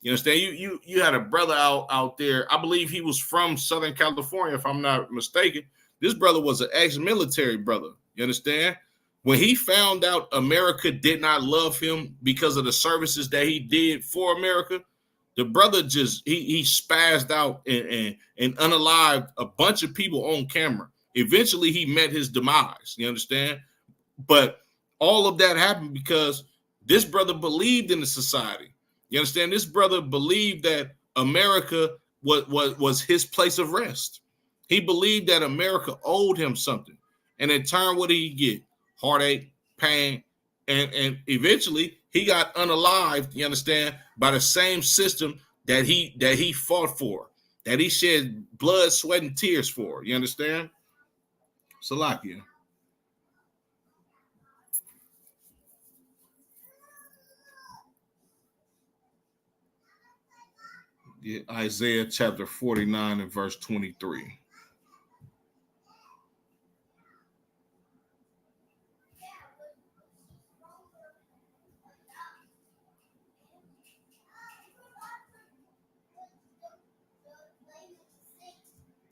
You understand? You had a brother out there. I believe he was from Southern California, if I'm not mistaken. This brother was an ex-military brother. You understand? When he found out America did not love him because of the services that he did for America, The brother just he spazzed out and unalived a bunch of people on camera. Eventually, he met his demise. You understand? But all of that happened because this brother believed in the society. You understand? This brother believed that America was his place of rest. He believed that America owed him something. And in turn, what did he get? Heartache, pain, and eventually he got unalived, you understand, by the same system that he fought for, that he shed blood, sweat, and tears for. You understand? Salakia. Yeah, Isaiah chapter 49 and verse 23.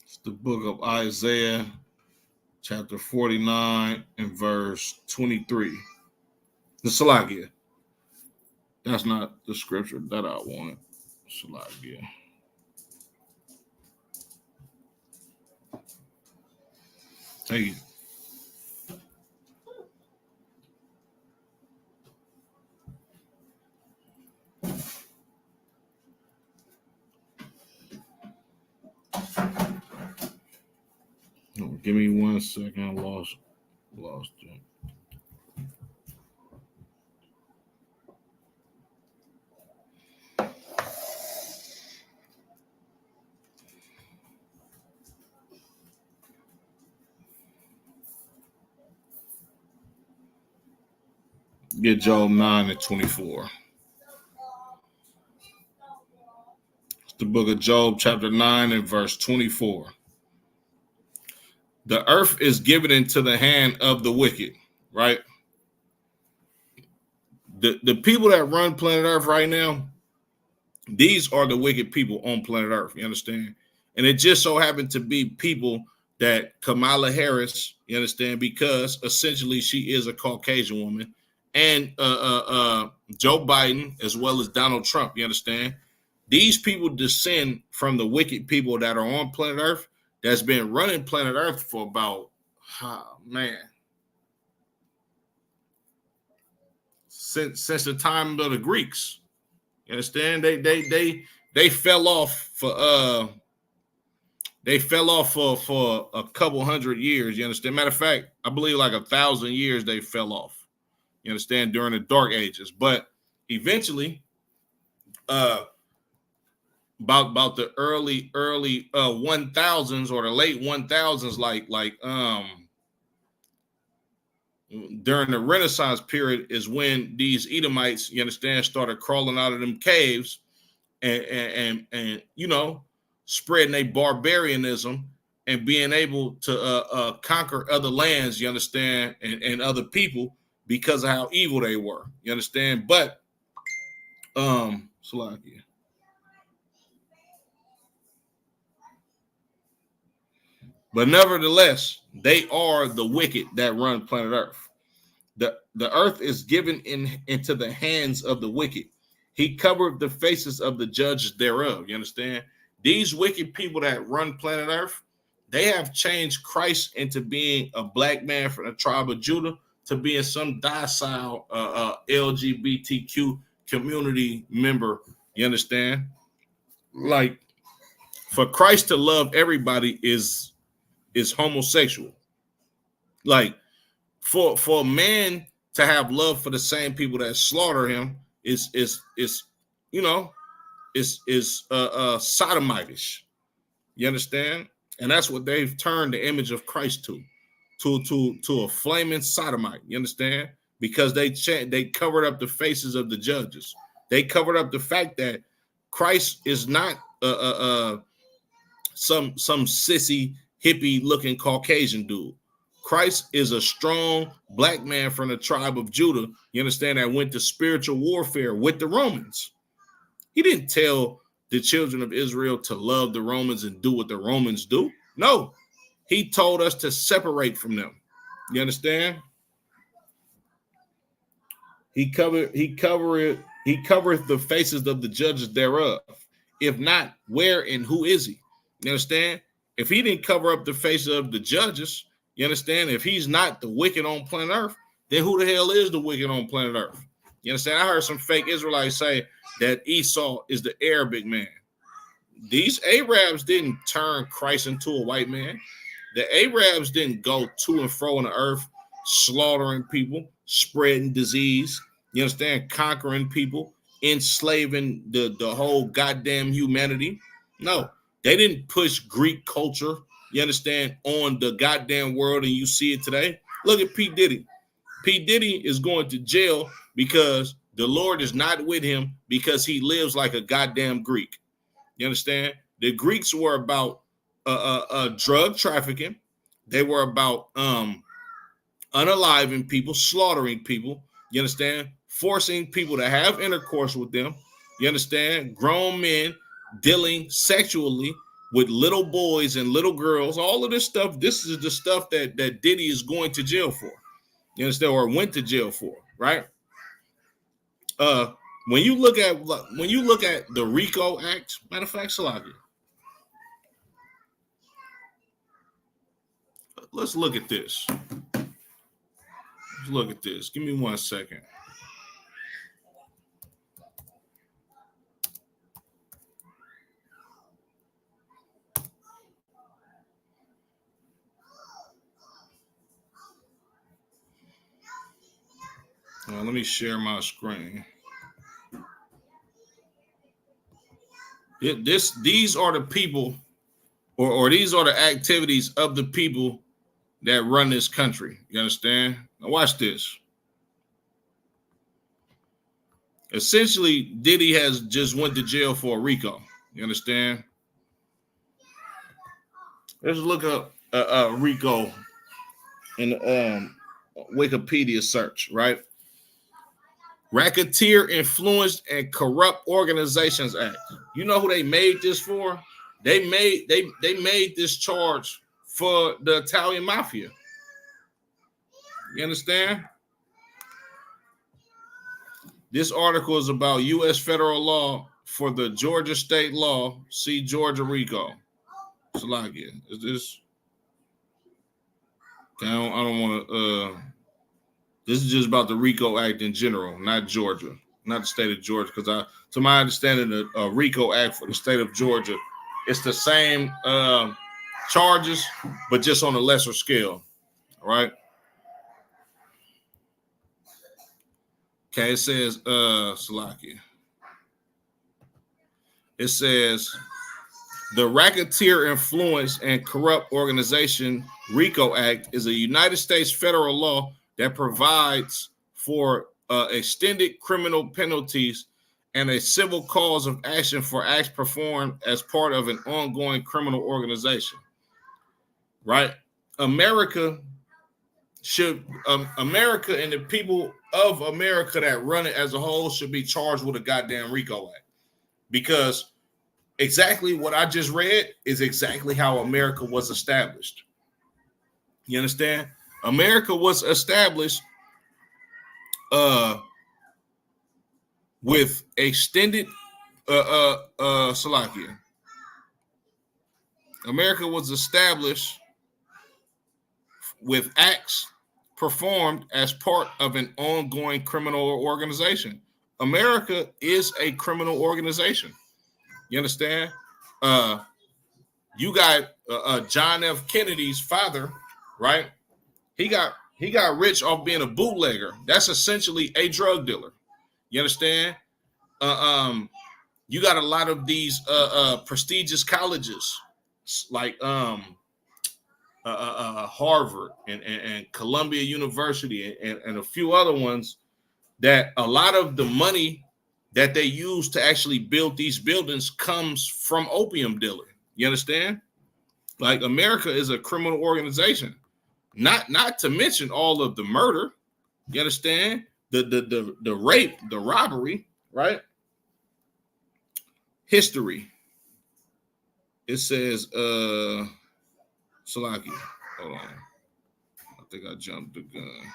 It's the book of Isaiah chapter 49 and verse 23. The Salakia. That's not the scripture that I wanted. Salakia. Hey. Give me 1 second. I lost it. Get Job 9 and 24. It's the book of Job, chapter 9 and verse 24. The earth is given into the hand of the wicked, right? The people that run planet Earth right now, these are the wicked people on planet Earth, you understand? And it just so happened to be people that Kamala Harris, you understand, because essentially she is a Caucasian woman, and Joe Biden, as well as Donald Trump, you understand? These people descend from the wicked people that are on planet Earth that's been running planet Earth for about, since the time of the Greeks. You understand? They fell off for a couple hundred years. You understand? Matter of fact, I believe like 1,000 years they fell off. You understand? During the Dark Ages, but eventually, about the early 1000s or the late 1000s, like during the Renaissance period is when these Edomites, you understand, started crawling out of them caves and you know, spreading a barbarianism and being able to conquer other lands, you understand, and other people because of how evil they were, you understand. But Salakia. But nevertheless, they are the wicked that run planet Earth. The earth is given into the hands of the wicked. He covered the faces of the judges thereof. You understand? These wicked people that run planet Earth, they have changed Christ into being a black man from the tribe of Judah to being some docile LGBTQ community member. You understand? Like, for Christ to love everybody is homosexual. Like, for a man to have love for the same people that slaughter him is you know, is sodomitish. You understand? And that's what they've turned the image of Christ to a flaming sodomite. You understand? Because they covered up the faces of the judges. They covered up the fact that Christ is not some sissy hippie looking Caucasian dude. Christ is a strong black man from the tribe of Judah, you understand, that went to spiritual warfare with the Romans. He didn't tell the children of Israel to love the Romans and do what the Romans do. No, he told us to separate from them. You understand? He covered He covereth the faces of the judges thereof. If not, where and who is he? You understand? If he didn't cover up the faces of the judges, you understand? If he's not the wicked on planet Earth, then who the hell is the wicked on planet Earth? You understand? I heard some fake Israelites say that Esau is the Arabic man. These Arabs didn't turn Christ into a white man. The Arabs didn't go to and fro on the earth, slaughtering people, spreading disease, you understand, conquering people, enslaving the whole goddamn humanity. No, they didn't push Greek culture, you understand, on the goddamn world, and you see it today. Look at P. Diddy. P. Diddy is going to jail because the Lord is not with him because he lives like a goddamn Greek. You understand? The Greeks were about drug trafficking. They were about unaliving people, slaughtering people. You understand? Forcing people to have intercourse with them. You understand? Grown men dealing sexually with little boys and little girls. All of this stuff. This is the stuff that Diddy is going to jail for. You understand? Or went to jail for, right? When you look at the RICO Act, matter of fact, Salakia, let's look at this. Let's look at this. Give me 1 second. Let me share my screen. These are the people, or these are the activities of the people that run this country. You understand? Now watch this. Essentially, Diddy has just went to jail for RICO. You understand? Let's look up RICO in Wikipedia search, right? Racketeer Influenced and Corrupt Organizations Act. You know who they made this for? They made this charge for the Italian mafia. You understand? This article is about U.S. federal law for the Georgia state law. See Georgia RICO. Salakia. Is this? Okay, I don't want to. This is just about the RICO Act in general, not Georgia, not the state of Georgia. Because to my understanding, the RICO Act for the state of Georgia, it's the same charges, but just on a lesser scale. All right. Okay, it says Salakia. It says the Racketeer Influence and Corrupt Organization RICO Act is a United States federal law that provides for extended criminal penalties and a civil cause of action for acts performed as part of an ongoing criminal organization. Right? America and the people of America that run it as a whole should be charged with a goddamn RICO Act. Because exactly what I just read is exactly how America was established. You understand? America was established with extended Salakia. America was established with acts performed as part of an ongoing criminal organization. America is a criminal organization. You understand? You got John F. Kennedy's father, right? He got rich off being a bootlegger. That's essentially a drug dealer. You understand? You got a lot of these prestigious colleges like Harvard and Columbia University and a few other ones that a lot of the money that they use to actually build these buildings comes from opium dealing. You understand? Like America is a criminal organization. Not to mention all of the murder. You understand? The rape, the robbery, right? History. It says Salaki. Hold on. I think I jumped the gun.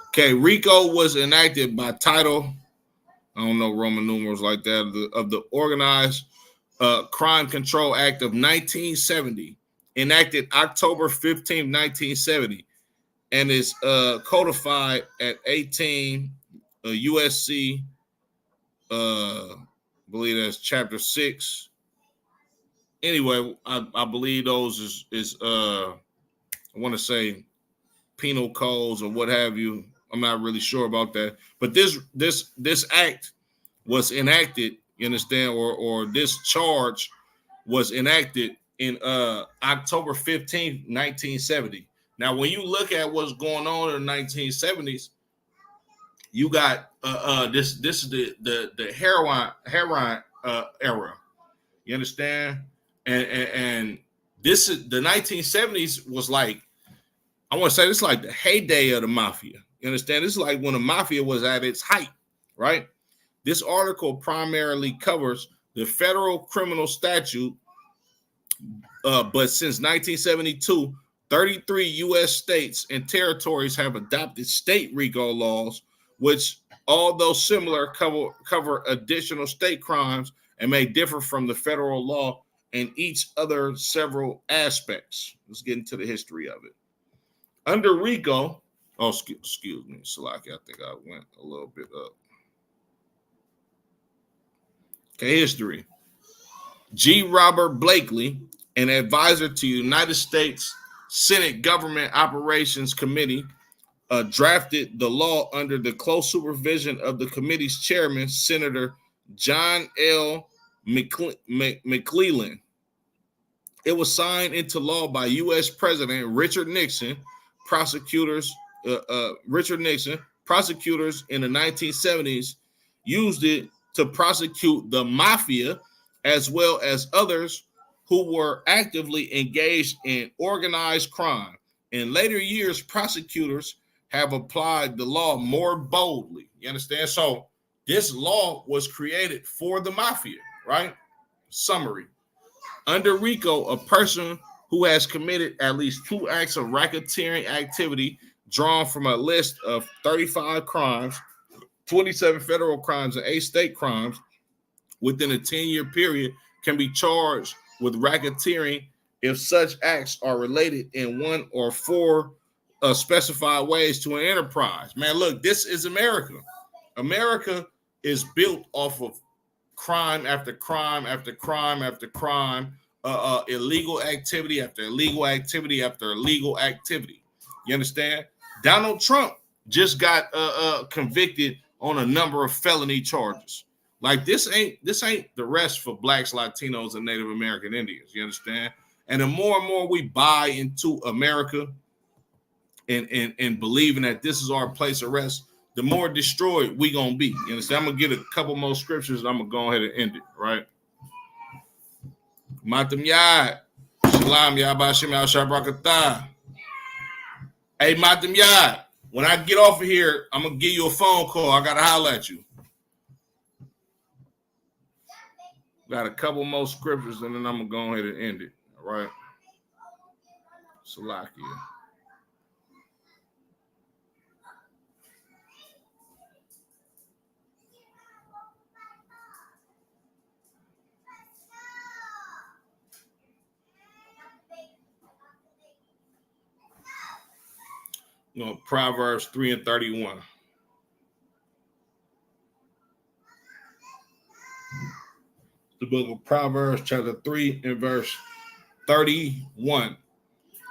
Okay, RICO was enacted by Title I don't know Roman numerals like that, of the Organized Crime Control Act of 1970, enacted October 15, 1970, and is codified at 18 USC, I believe that's chapter 6. Anyway, I believe those is I want to say penal codes or what have you. I'm not really sure about that, but this act was enacted. You understand, or this charge was enacted in October 15th, 1970. Now, when you look at what's going on in the 1970s, you got this is the heroin era. You understand? And this is the 1970s was like, I want to say this is like the heyday of the mafia. You understand? This is like when the mafia was at its height, right? This article primarily covers the federal criminal statute, but since 1972, 33 U.S. states and territories have adopted state RICO laws, which, although similar, cover additional state crimes and may differ from the federal law in each other several aspects. Let's get into the history of it. Under RICO, excuse me, Salaki, I think I went a little bit up. Okay, history. G. Robert Blakely, an advisor to United States Senate Government Operations Committee, drafted the law under the close supervision of the committee's chairman, Senator John L. McClellan. It was signed into law by U.S. President Richard Nixon. Prosecutors in the 1970s used it to prosecute the mafia as well as others who were actively engaged in organized crime. In later years, prosecutors have applied the law more boldly. You understand? So this law was created for the mafia, right? Summary. Under RICO, a person who has committed at least 2 acts of racketeering activity drawn from a list of 35 crimes, 27 federal crimes, and 8 state crimes within a 10-year period can be charged with racketeering if such acts are related in 1 or 4 specified ways to an enterprise. Man, look, this is America. America is built off of crime after crime after crime after crime, illegal activity after illegal activity after illegal activity. You understand? Donald Trump just got convicted on a number of felony charges. Like this ain't the rest for blacks, Latinos, and Native American Indians. You understand? And the more and more we buy into America and believing that this is our place of rest, the more destroyed we gonna be. You understand? I'm gonna get a couple more scriptures and I'm gonna go ahead and end it, right? Matam Yad. Shalom Yabashim Al Shabrakatah. Hey, Matam Yad, when I get off of here, I'm gonna give you a phone call. I gotta holler at you. Got a couple more scriptures and then I'm gonna go ahead and end it. All right. Salakia. Proverbs 3 and 31. The book of Proverbs, chapter 3 and verse 31.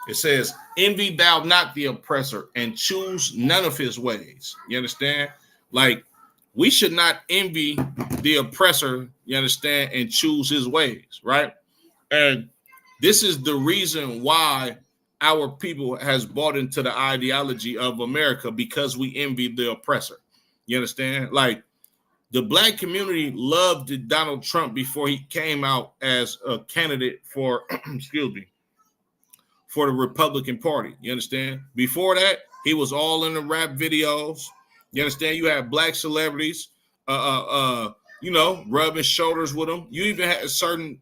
It says, envy thou not the oppressor and choose none of his ways. You understand? Like, we should not envy the oppressor, you understand, and choose his ways, right? And this is the reason why our people has bought into the ideology of America, because we envy the oppressor. You understand? Like, the black community loved Donald Trump before he came out as a candidate for, for the Republican Party. You understand? Before that, he was all in the rap videos. You understand? You had black celebrities, rubbing shoulders with him. You even had certain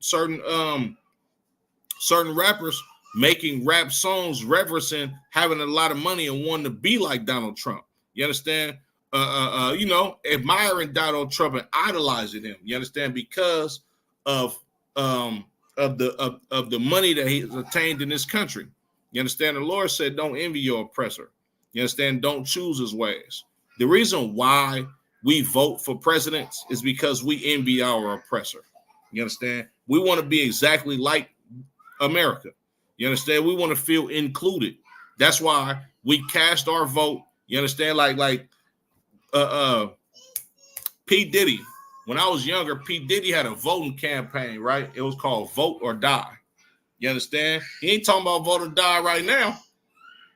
rappers making rap songs referencing having a lot of money and wanting to be like Donald Trump. You understand? admiring Donald Trump and idolizing him. You understand? Because of the money that he's attained in this country. You understand? The Lord said, "Don't envy your oppressor." You understand? Don't choose his ways. The reason why we vote for presidents is because we envy our oppressor. You understand? We want to be exactly like America. You understand? We want to feel included. That's why we cast our vote. You understand? Like P. Diddy. When I was younger, P. Diddy had a voting campaign, right? It was called Vote or Die. You understand? He ain't talking about vote or die right now.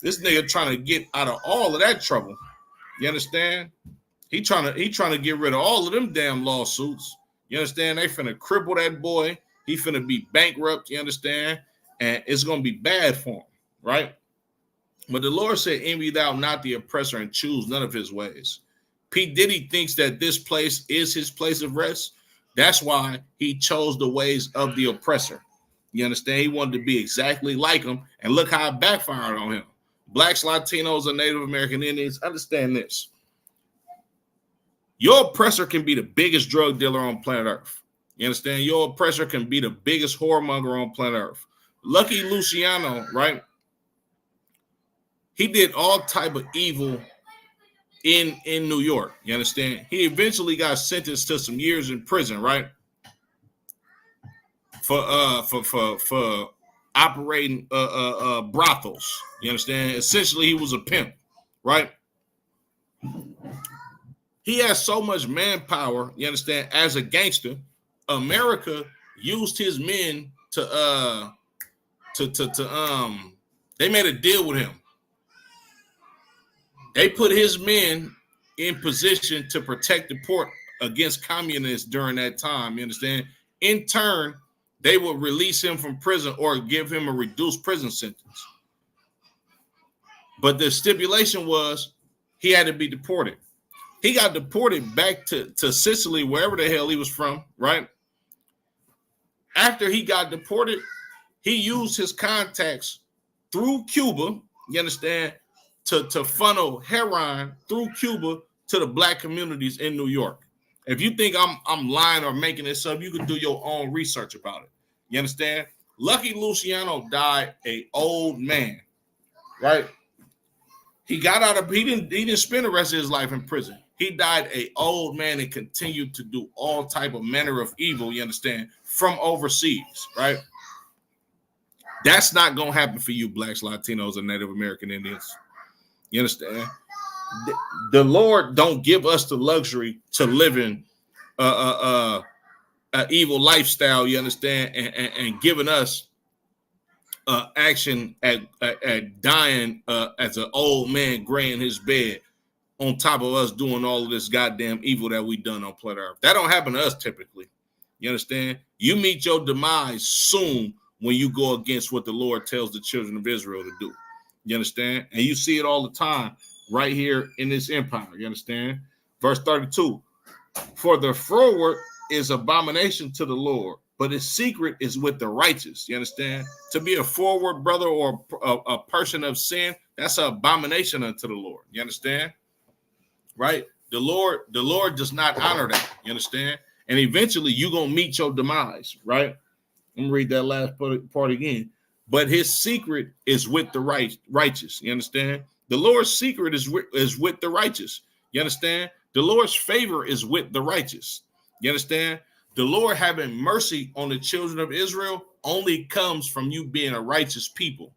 This nigga trying to get out of all of that trouble. You understand? He trying to get rid of all of them damn lawsuits. You understand? They finna cripple that boy. He finna be bankrupt. You understand? And it's gonna be bad for him, right? But the Lord said, "Envy thou not the oppressor, and choose none of his ways." P. Diddy thinks that this place is his place of rest. That's why he chose the ways of the oppressor. You understand? He wanted to be exactly like him, and look how it backfired on him. Blacks, Latinos, and Native American Indians, understand this. Your oppressor can be the biggest drug dealer on planet Earth. You understand? Your oppressor can be the biggest whoremonger on planet Earth. Lucky Luciano, right? He did all type of evil in New York. You understand? He eventually got sentenced to some years in prison, right? For operating brothels. You understand? Essentially, he was a pimp, right? He has so much manpower, you understand, as a gangster. America used his men to they made a deal with him. They put his men in position to protect the port against communists during that time. You understand? In turn, they would release him from prison or give him a reduced prison sentence. But the stipulation was he had to be deported. He got deported back to Sicily, wherever the hell he was from, right? After he got deported, he used his contacts through Cuba, you understand, to funnel heroin through Cuba to the black communities in New York. If you think I'm lying or making this up, you can do your own research about it. You understand? Lucky Luciano died an old man, right? He got out of he didn't spend the rest of his life in prison. He died an old man and continued to do all type of manner of evil, you understand, from overseas, right? That's not going to happen for you, Blacks, Latinos, and Native American Indians. You understand? The Lord don't give us the luxury to live in an evil lifestyle, you understand, and giving us action at dying as an old man gray in his bed on top of us doing all of this goddamn evil that we done on planet Earth. That don't happen to us typically. You understand? You meet your demise soon when you go against what the Lord tells the children of Israel to do. You understand? And you see it all the time right here in this empire. You understand? Verse 32. For the froward is abomination to the Lord, but his secret is with the righteous. You understand? To be a forward brother or a person of sin, that's an abomination unto the Lord. You understand? Right? The Lord does not honor that. You understand? And eventually you're going to meet your demise, right? Let me read that last part again. But his secret is with the righteous. You understand? The Lord's secret is with the righteous. You understand? The Lord's favor is with the righteous. You understand? The Lord having mercy on the children of Israel only comes from you being a righteous people,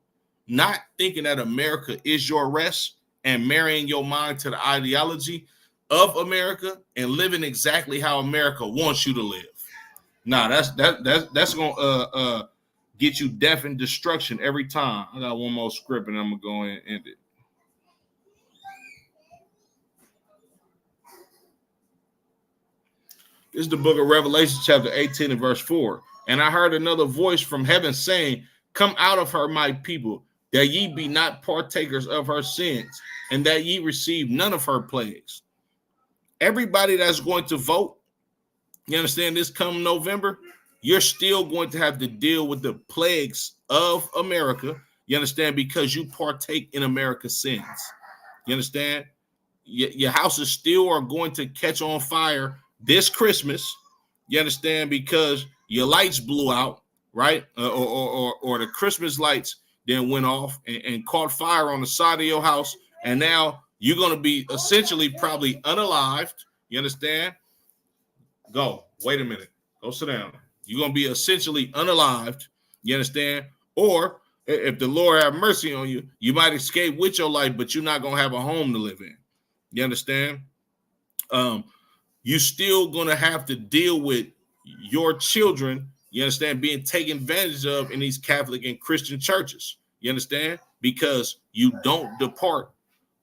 not thinking that America is your rest and marrying your mind to the ideology of America and living exactly how America wants you to live. Nah, that's gonna get you death and destruction every time. I got one more script and I'm gonna go and end it. This is the book of Revelation, chapter 18 and verse 4. And I heard another voice from heaven saying, "Come out of her, my people, that ye be not partakers of her sins, and that ye receive none of her plagues." Everybody that's going to vote, you understand, this come November, you're still going to have to deal with the plagues of America. You understand? Because you partake in America's sins. You understand? your houses still are going to catch on fire this Christmas. You understand? Because your lights blew out, right? Or the Christmas lights then went off and caught fire on the side of your house. And now you're going to be essentially probably unalived. You understand? Go. Wait a minute. Go sit down. You're going to be essentially unalived. You understand? Or if the Lord have mercy on you, you might escape with your life, but you're not going to have a home to live in. You understand? You're still going to have to deal with your children, you understand, being taken advantage of in these Catholic and Christian churches. You understand? Because you don't depart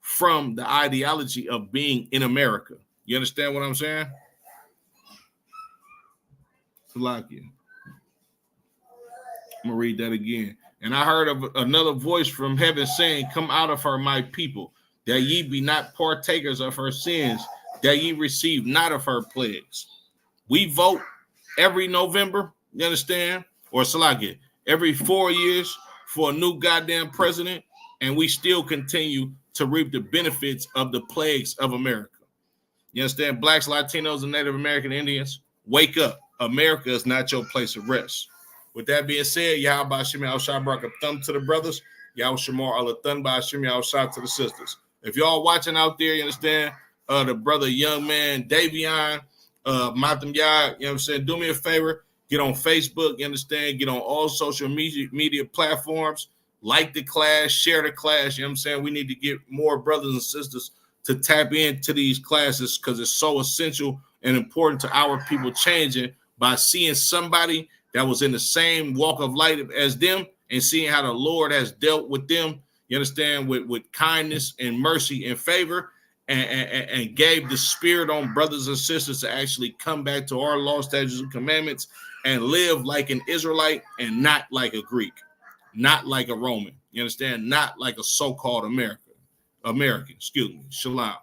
from the ideology of being in America. You understand what I'm saying? Salakia. I'm going to read that again. And I heard of another voice from heaven saying, "Come out of her, my people, that ye be not partakers of her sins, that ye receive not of her plagues." We vote every November, you understand? Or Salakia, every 4 years for a new goddamn president, and we still continue to reap the benefits of the plagues of America. You understand? Blacks, Latinos, and Native American Indians, wake up. America is not your place of rest. With that being said, Yahweh Shem Yahushua Barak a thumb to the brothers. Yahweh Shemar Allah Thun by Shem Yahushua to the sisters. If y'all watching out there, you understand, the brother, young man, Davion, Matam Yah, you know what I'm saying? Do me a favor, get on Facebook, you understand? Get on all social media platforms, like the class, share the class, you know what I'm saying? We need to get more brothers and sisters to tap into these classes because it's so essential and important to our people changing by seeing somebody that was in the same walk of light as them and seeing how the Lord has dealt with them, you understand, with kindness and mercy and favor, and gave the spirit on brothers and sisters to actually come back to our law, statutes, and commandments and live like an Israelite and not like a Greek, not like a Roman, you understand, not like a so-called American, excuse me. Shalom.